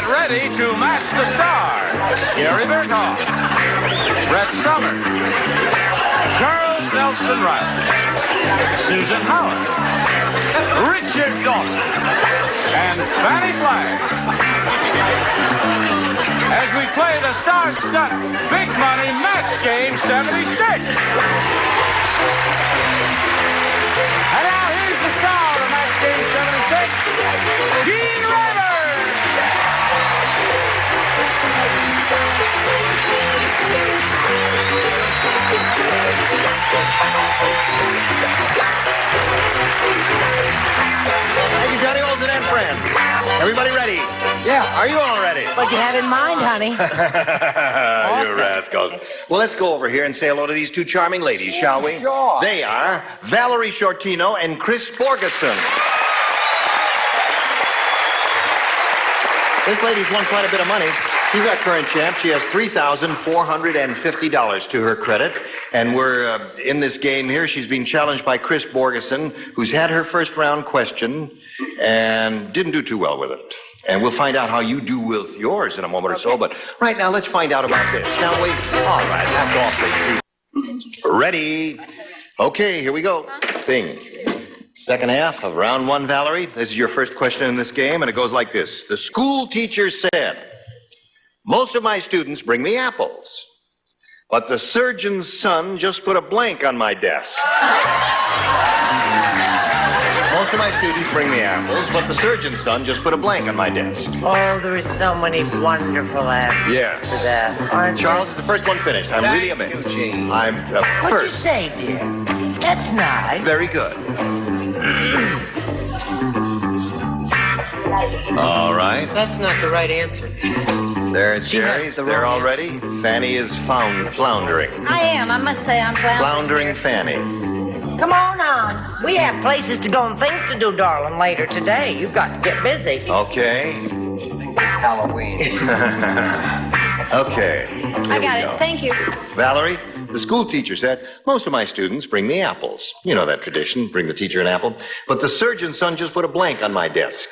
get ready to match the stars. Gary Burghoff, Brett Somers, Charles Nelson Reilly, Susan Howard, Richard Dawson, and Fannie Flagg. As we play the star-studded Big Money Match Game 76. And now here's the star of Match Game 76, Gene Rayburn. Thank you, Johnny Olsen and friends. Everybody ready? Yeah. Are you all ready? What you have in mind, honey? You rascals. Well, let's go over here and say hello to these two charming ladies, shall we? Sure. They are Valerie Shortino and Chris Borgeson. This lady's won quite a bit of money. She's our current champ. She has $3,450 to her credit. And we're in this game here. She's being challenged by Chris Borgeson, who's had her first round question and didn't do too well with it. And we'll find out how you do with yours in a moment or so. But right now, let's find out about this, shall we? All right, that's all, please. Ready? Okay, here we go. Bing. Second half of round one, Valerie. This is your first question in this game, and it goes like this. The school teacher said, most of my students bring me apples, but the surgeon's son just put a blank on my desk. Most of my students bring me apples, but the surgeon's son just put a blank on my desk. Oh, there are so many wonderful answers Yes. to that, aren't there? Charles is the first one finished. I'm really amazed. Thank you, Gene. I'm the What'd you first. say, dear? That's nice. Very good. All right. That's not the right answer. There's She has Jerry's. the They're wrong all ready. Fannie is floundering. I am. I must say I'm Floundering Fannie. Come on. We have places to go and things to do, darling, later today. You've got to get busy. Okay. Halloween. Okay. I got it. Thank you. Valerie, the school teacher said, most of my students bring me apples. You know that tradition, bring the teacher an apple. But the surgeon's son just put a blank on my desk.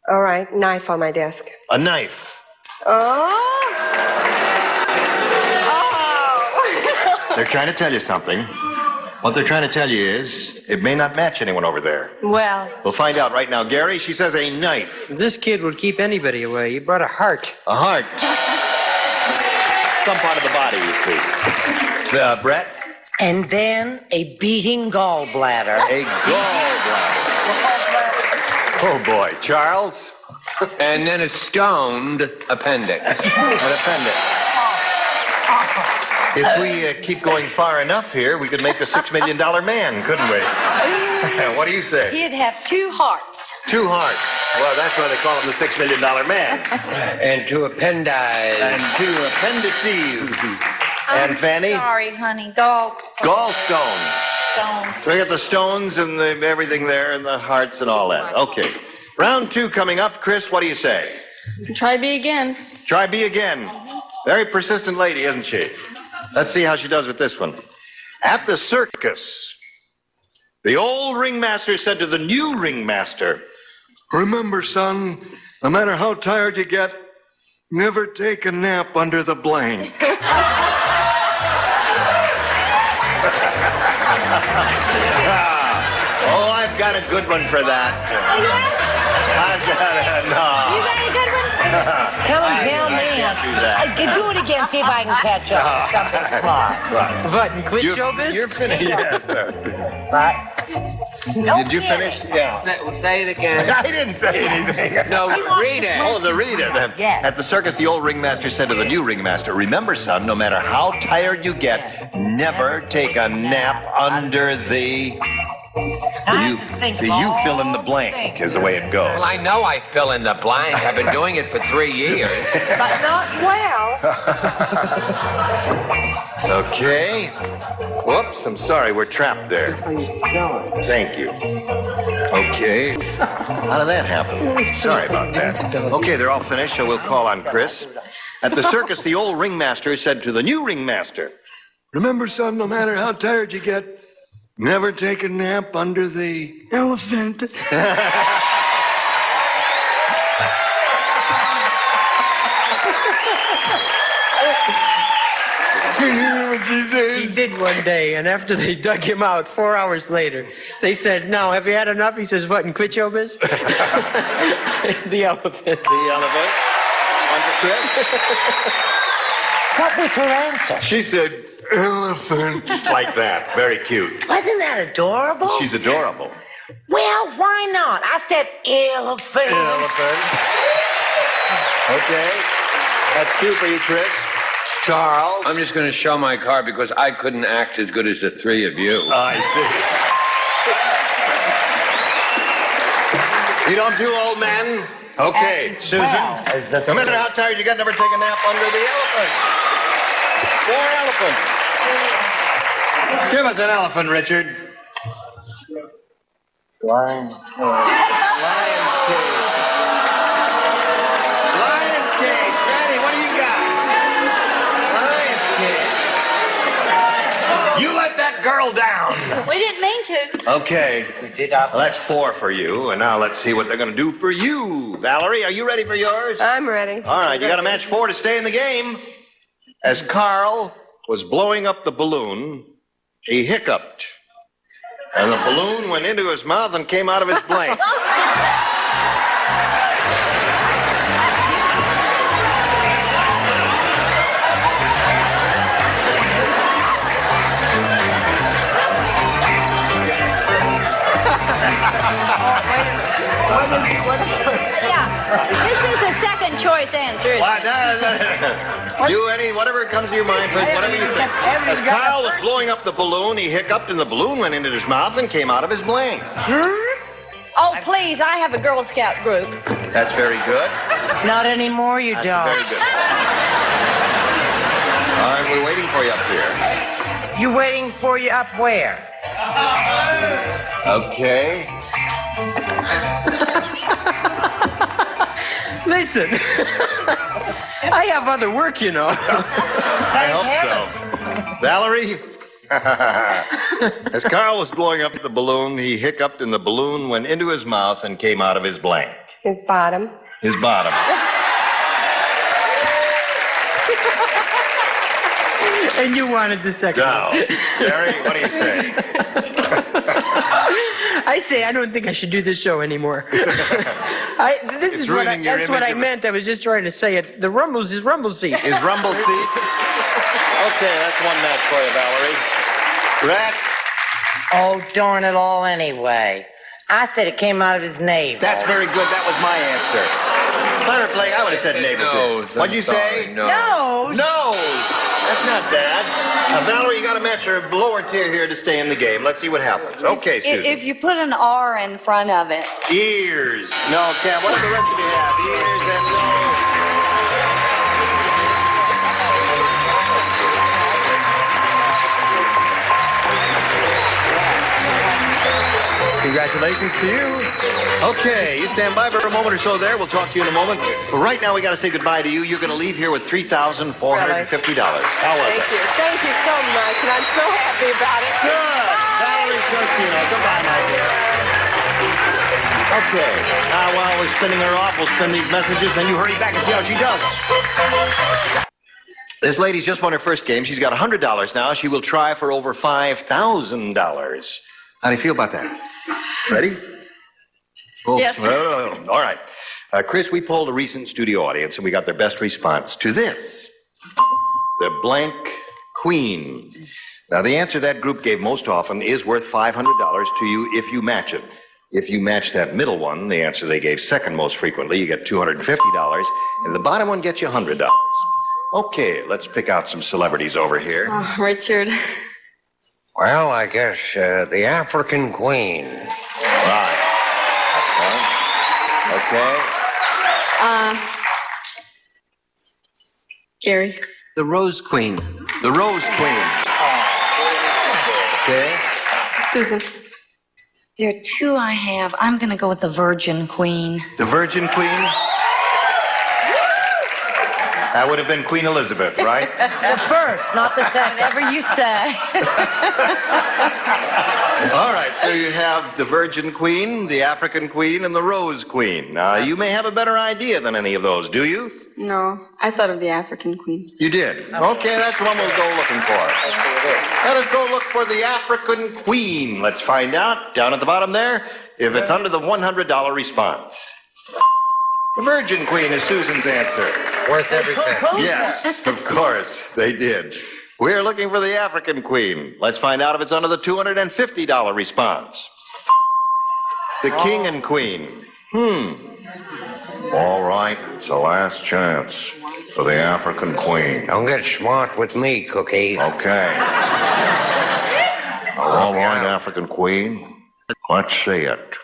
All right, knife on my desk. A knife. Oh! They're trying to tell you something. What they're trying to tell you is, it may not match anyone over there. Well, We'll find out right now. Gary, she says a knife. This kid would keep anybody away. You brought a heart. A heart. Some part of the body, you see. Brett? And then a beating gallbladder. A gallbladder. Oh, boy. Charles? And then a stoned appendix. An appendix. If we keep going far enough here, we could make the $6 million man, couldn't we? What do you say? He'd have 2 hearts. 2 hearts. Well, that's why they call him the $6 million man. And two appendices. And 2 appendices. And Fannie? Sorry, honey. Gallstone. Stone. So we got the stones and everything there and the hearts and all that. Okay. Round 2 coming up. Chris, what do you say? try B again. Try B again. Very persistent lady, isn't she? Let's see how she does with this one. At the circus, the old ringmaster said to the new ringmaster, remember, son, no matter how tired you get, never take a nap under the blank. Oh, I've got a good one for that. I've got a, no. You got a good one? Come and tell me. can't do that. Do it again, see if I can catch up with something smart. Right. What, and quit showbiz? You're finished. Yes, sir. But no Did you kidding. finish? Yeah. Say it again. I didn't say anything. No, read it. Oh, the read it. Yes. At the circus, the old ringmaster said to the new ringmaster, remember, son, no matter how tired you get, never take a nap under the... You fill in the blank is the way it goes. Well, I know I fill in the blank. I've been doing it for 3 years. But not well. Okay. Whoops, I'm sorry, we're trapped there. Thank you. Okay. How did that happen? Sorry about that. Okay, they're all finished, so we'll call on Chris. At the circus, the old ringmaster said to the new ringmaster, remember, son, no matter how tired you get, never take a nap under the Elephant. He did one day, and after they dug him out 4 hours later, they said, "Now, have you had enough?" He says, "What, in Quitchobas?" The elephant. The elephant. One for Chris. What was her answer? She said, elephant. Just like that. Very cute. Wasn't that adorable? She's adorable. Well, why not? I said elephant. Elephant. Okay. That's two for you, Chris. Charles. I'm just going to show my card because I couldn't act as good as the three of you. I see. You don't do old men? Okay, Susan. No matter how tired you got, never take a nap under the elephant. 4 elephants. Give us an elephant, Richard. Lion's cage. Fannie, what do you got? Lion's cage. You let that girl down. We didn't mean to. Okay. Well, that's 4 for you, and now let's see what they're going to do for you. Valerie, are you ready for yours? I'm ready. All right, you got to match 4 to stay in the game. As Carl was blowing up the balloon, he hiccuped. And the balloon went into his mouth and came out of his blank. Yeah. This is a second choice answer, isn't it? Do whatever comes to your mind, Fred, whatever you think. As Kyle was blowing up the balloon, he hiccuped and the balloon went into his mouth and came out of his blank. Oh, please, I have a Girl Scout group. That's very good. Not anymore, you That's don't. very good. All right, we're waiting for you up here. You waiting for you up where? Okay. Listen, I have other work, you know. I hope so. Valerie? As Carl was blowing up the balloon, he hiccuped and the balloon went into his mouth and came out of his blank. His bottom. His bottom. And you wanted the second No. one. Gary, what do you say? I say I don't think I should do this show anymore. That's what I meant. I was just trying to say it. The Rumble's his rumble seat. His rumble seat? Okay, that's one match for you, Valerie. Rat? Oh, darn it all anyway. I said it came out of his navel. That's very good. That was my answer. If I were playing, I would have said navel. Nose. What'd you say? Nose. Nose. That's not bad. Valerie, you got to match her lower tier here to stay in the game. Let's see what happens. Okay, Susan. If you put an R in front of it. Ears. No, Cam. What do the rest of you have? Ears and nose. Congratulations to you. Okay, you stand by for a moment or so there. We'll talk to you in a moment. But right now, we got to say goodbye to you. You're going to leave here with $3,450. How was it? Thank you. Thank you so much, and I'm so happy about it. Good. Valerie Shortino. Goodbye, my dear. Okay. Now, while we're spinning her off, we'll spin these messages. Then you hurry back and see how she does. This lady's just won her first game. She's got $100 now. She will try for over $5,000. How do you feel about that? Ready? Oh, Yes. All right. Chris, we polled a recent studio audience, and we got their best response to this. The blank queen. Now, the answer that group gave most often is worth $500 to you if you match it. If you match that middle one, the answer they gave second most frequently, you get $250, and the bottom one gets you $100. Okay, let's pick out some celebrities over here. Oh, Richard. Well, I guess the African Queen. Right. Okay. Gary. The Rose Queen. The Rose Queen. Okay. Susan. There are 2 I have. I'm going to go with the Virgin Queen. The Virgin Queen. That would have been Queen Elizabeth, right? The first, not the second. Whatever you say. All right, so you have the Virgin Queen, the African Queen, and the Rose Queen. Now, you may have a better idea than any of those, do you? No, I thought of the African queen. You did? Okay, that's the one we'll go looking for. Let us go look for the African Queen. Let's find out, down at the bottom there, if it's under the $100 response. The Virgin Queen is Susan's answer. Worth every cent. Yes, of course, they did. We're looking for the African Queen. Let's find out if it's under the $250 response. The King and Queen. All right, it's the last chance for the African Queen. Don't get smart with me, Cookie. Okay. All right, African Queen. Let's see it.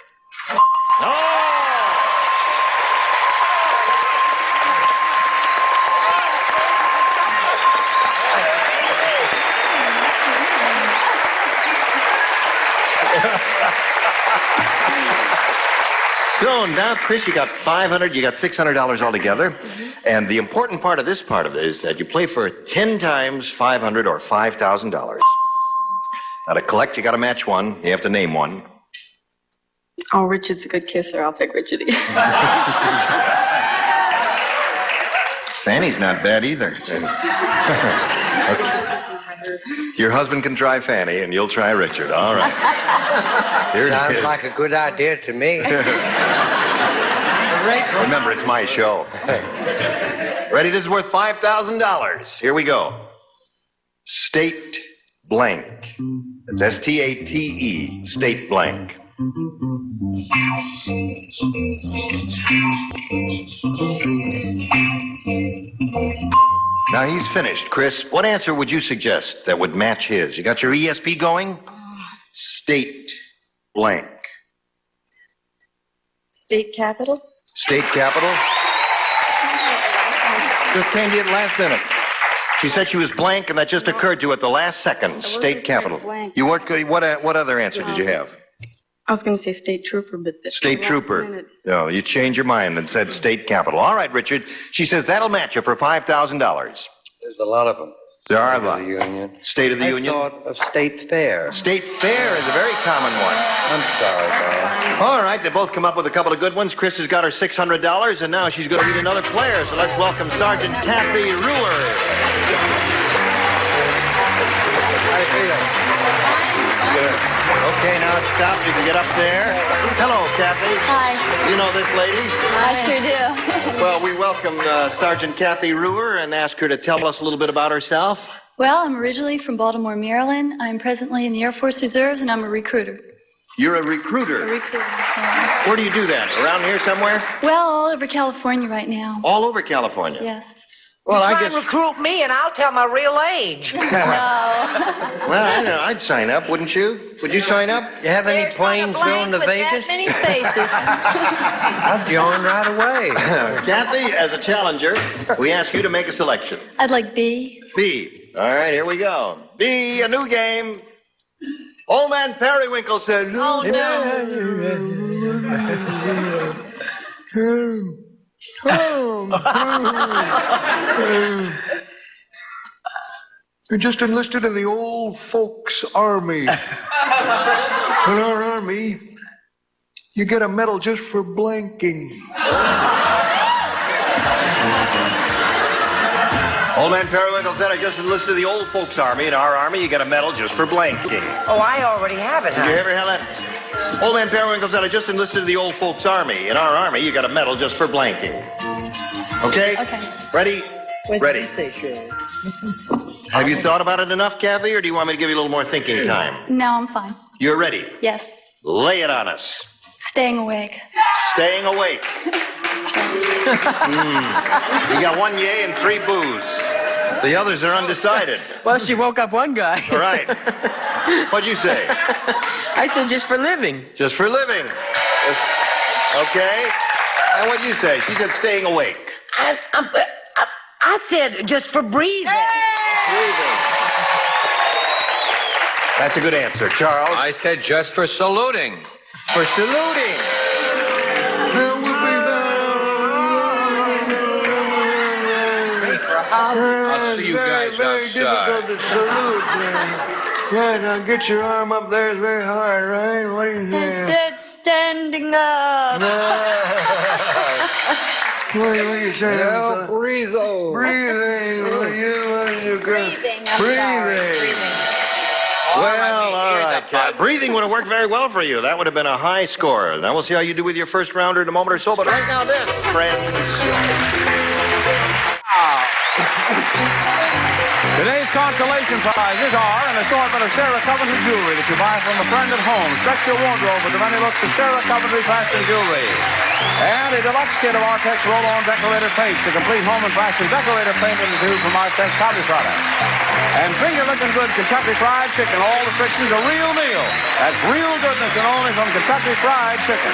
So now, Chris, you got $500, you got $600 altogether. And the important part of this part of it is that you play for 10 times $500 or $5,000. Now to collect, you got to match one. You have to name one. Oh, Richard's a good kisser. I'll pick Richard again. Fannie's not bad either. Okay. Your husband can try Fannie, and you'll try Richard. All right. Here it Sounds is. like a good idea to me. Remember, it's my show. Ready? This is worth $5,000. Here we go. State blank. It's S-T-A-T-E. State blank. Now he's finished. Chris, what answer would you suggest that would match his? You got your ESP going? State blank. State capital? State capital? Just came to you at the last minute. She said she was blank, and that just occurred to her at the last second. State capital. Blank. You weren't good. What other answer did you have? I was going to say state trooper, but State trooper. No, you changed your mind and said state capital. All right, Richard. She says that'll match you for $5,000. There's a lot of them. There are a lot. State of the Union. State of the Union. I thought of State Fair. State Fair is a very common one. I'm sorry, Bob. All right, they both come up with a couple of good ones. Chris has got her $600, and now she's going to meet another player. So let's welcome Sergeant Kathy Ruhr. How do you feel? Good. Okay, now stop. You can get up there. Hello, Kathy. Hi. You know this lady? I sure do. Well, we welcome Sergeant Kathy Ruhr and ask her to tell us a little bit about herself. Well, I'm originally from Baltimore, Maryland. I'm presently in the Air Force Reserves, and I'm a recruiter. You're a recruiter. A recruiter. Where do you do that? Around here somewhere? Well, all over California right now. All over California? Yes. Well, I Try guess. and recruit me, and I'll tell my real age. No. Well, I know. I'd sign up, wouldn't you? Would you sign up? You have any There's planes not a going to blank with Vegas? that many spaces. I'll join right away. Kathy, as a challenger, we ask you to make a selection. I'd like B. B. All right, here we go. B, a new game. Old man Periwinkle said, Oh, no. I just enlisted in the old folks' army. In our army, you get a medal just for blanking. Old man Periwinkle said, I just enlisted in the old folks' army. In our army, you get a medal just for blanking. Oh, I already have it, Did you ever hear that? Old man Periwinkle said, I just enlisted in the old folks' army. In our army, you got a medal just for blanking. Okay? Okay. Ready? Ready. Say sure. Have you thought about it enough, Kathy, or do you want me to give you a little more thinking time? No, I'm fine. You're ready. Yes. Lay it on us. Staying awake. Staying awake. You got 1 yay and 3 boos. The others are undecided. Well, she woke up one guy. All right. What'd you say? I said just for living. Just for living. Okay. And what'd you say? She said staying awake. I said just for breathing. Breathing. That's a good answer. Charles? I said just for saluting. For saluting. I'll see you guys very outside. difficult to salute. Yeah, now get your arm up there. It's very hard, right? What do you say? Said standing up. What do you say? Yeah, breathe over. Breathing. Breathing, I'm sorry. Breathing. Well, all right, Kat. Breathing would have worked very well for you. That would have been a high score. Now we'll see how you do with your first rounder in a moment or so. But right now, this, friends. Today's consolation prizes are an assortment of Sarah Coventry jewelry that you buy from a friend at home. Stretch your wardrobe with the many looks of Sarah Coventry fashion jewelry. And a deluxe kit of Artex roll-on decorator paints, the complete home and fashion decorator paint in the tube from Artex Hobby Products. And finger-looking good Kentucky Fried Chicken. All the friction's a real meal. That's real goodness and only from Kentucky Fried Chicken.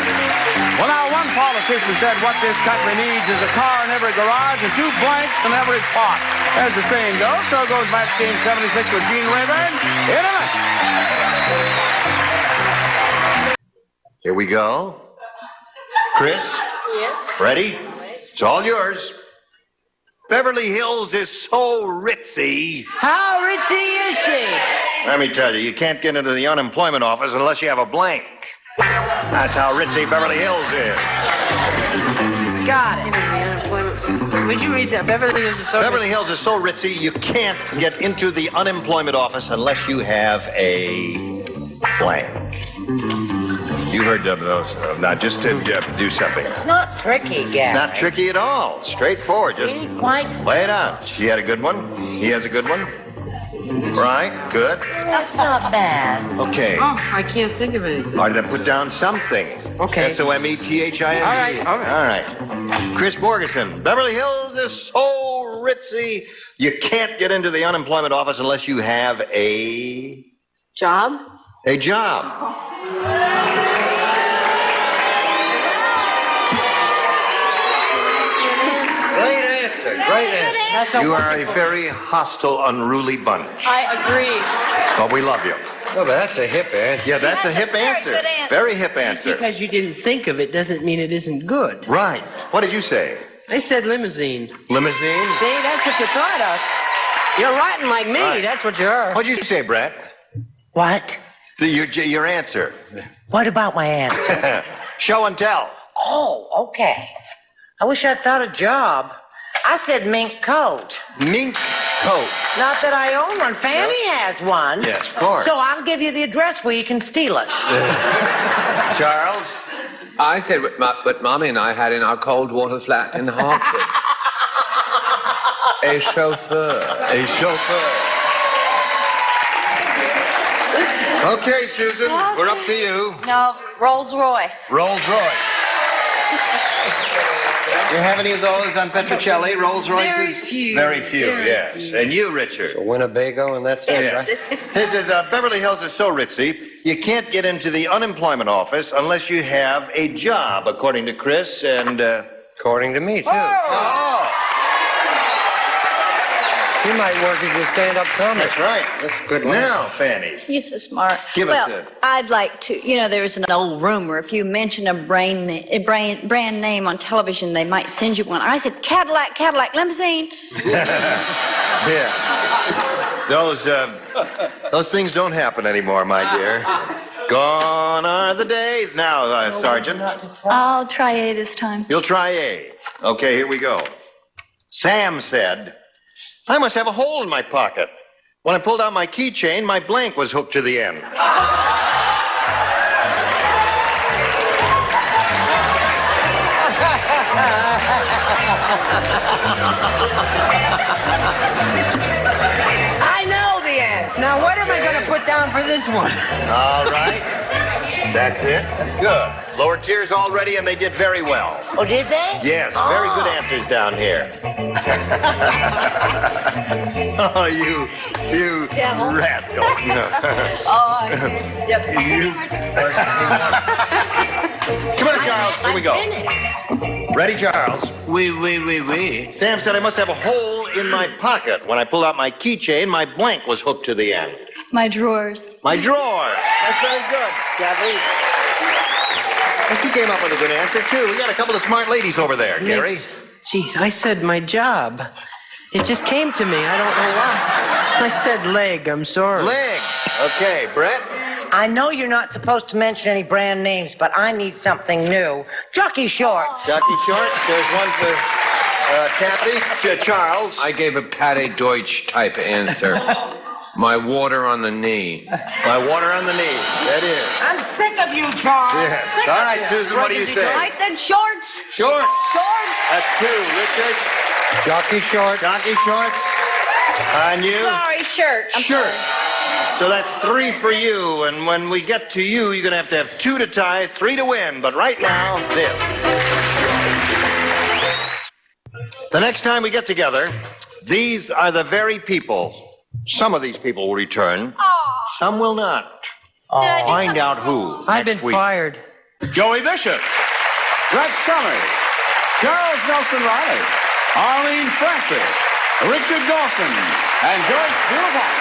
Well, now, one politician said what this country needs is a car in every garage and 2 blanks in every pot. As the saying goes, so goes match game 76 with Gene Rayburn in a minute. Here we go. Chris? Yes. Ready? It's all yours. Beverly Hills is so ritzy. How ritzy is she? Let me tell you, you can't get into the unemployment office unless you have a blank. That's how ritzy Beverly Hills is. Got it. Would you read that? Beverly Hills is so Beverly Hills is so ritzy, you can't get into the unemployment office unless you have a blank. You heard of those. Now, just to do something. It's not tricky, Gary. It's not tricky at all. Straightforward. Just Ain't quite. lay it out. She had a good one. He has a good one. Right? Good. That's not bad. Okay. Oh, I can't think of anything. All right, then put down something. Okay. Something. All right. All right. Chris Borgeson. Beverly Hills is so ritzy, you can't get into the unemployment office unless you have a Job? job. Great answer. Great answer. You are a very hostile, unruly bunch. I agree. But we love you. Well, that's a hip answer. Yeah, that's a hip very answer. good answer. Very hip Just answer. because you didn't think of it doesn't mean it isn't good. Right. What did you say? I said limousine. Limousine? See, that's what you thought of. You're writing like me. Right. That's what you are. What'd you say, Brett? What? Your answer. What about my answer? Show and tell. Oh, okay. I wish I'd thought a job. I said mink coat. Mink coat. Not that I own one. Fannie has one. Yes, of course. So I'll give you the address where you can steal it. Charles? I said what Mommy and I had in our cold water flat in Hartford. A chauffeur. A chauffeur. Okay, Susan, we're up to you. No, Rolls Royce. Rolls Royce. You have any of those on Petrocelli, Rolls Royces? Very few. Very few, yes. And you, Richard? A Winnebago, and that's it, right? His is Beverly Hills is so ritzy, you can't get into the unemployment office unless you have a job, according to Chris, and... According to me, too. Oh! He might work as a stand-up comic. That's right. That's a good one. Now, Fannie. You're so smart. Give us well, I'd like to, there's an old rumor. If you mention a brand name on television, they might send you one. I said, Cadillac, limousine. Yeah. Those things don't happen anymore, my dear. Gone are the days. Now, Sergeant. I'll try A this time. You'll try A. Okay, here we go. Sam said, I must have a hole in my pocket. When I pulled out my keychain, my blank was hooked to the end. I know the answer. Now, what am I going to put down for this one? All right. That's it. Good. Lower tiers all ready, and they did very well. Oh, did they? Yes, very good answers down here. Oh, you rascal. Come on, Charles. Here we go. Ready, Charles? Oui. Sam said I must have a hole in my pocket. When I pulled out my keychain, my blank was hooked to the end. My drawers. My drawer. That's very good. Gary. Well, she came up with a good answer, too. We got a couple of smart ladies over there, Gary. Gee, I said my job. It just came to me. I don't know why. I said leg. I'm sorry. Leg. Okay, Brett. I know you're not supposed to mention any brand names, but I need something new. Jockey shorts. Jockey shorts. There's one for Kathy. Charles. I gave a Pate Deutsch type answer. My water on the knee. My water on the knee. That is. I'm sick of you, Charles. Yes. Sick All of right, you. Susan, what do you say? I said shorts. Shorts. Shorts. That's 2. Richard. Jockey shorts. Jockey shorts. And you? Sorry, shirt. I'm Shirt. sorry. So that's 3 for you, and when we get to you, you're going to have 2 to tie, 3 to win. But right now, this. The next time we get together, these are the very people. Some of these people will return. Some will not. Find out who. I've been next week. fired. Joey Bishop, Rex Summers, Charles Nelson Reilly, Arlene Francis, Richard Dawson, and George Burghoff.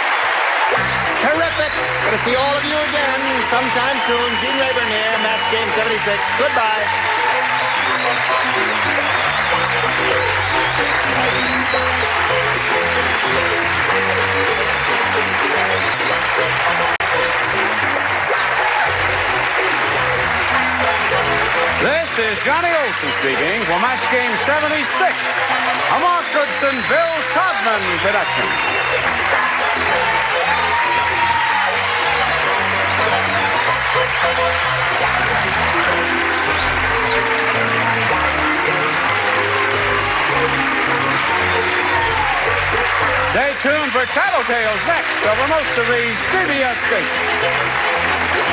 Terrific. Going to see all of you again sometime soon. Gene Rayburn here, Match Game 76. Goodbye. This is Johnny Olson speaking for Match Game 76, a Mark Goodson, Bill Todman production. Stay tuned for Tattletales next over most of these CBS stations.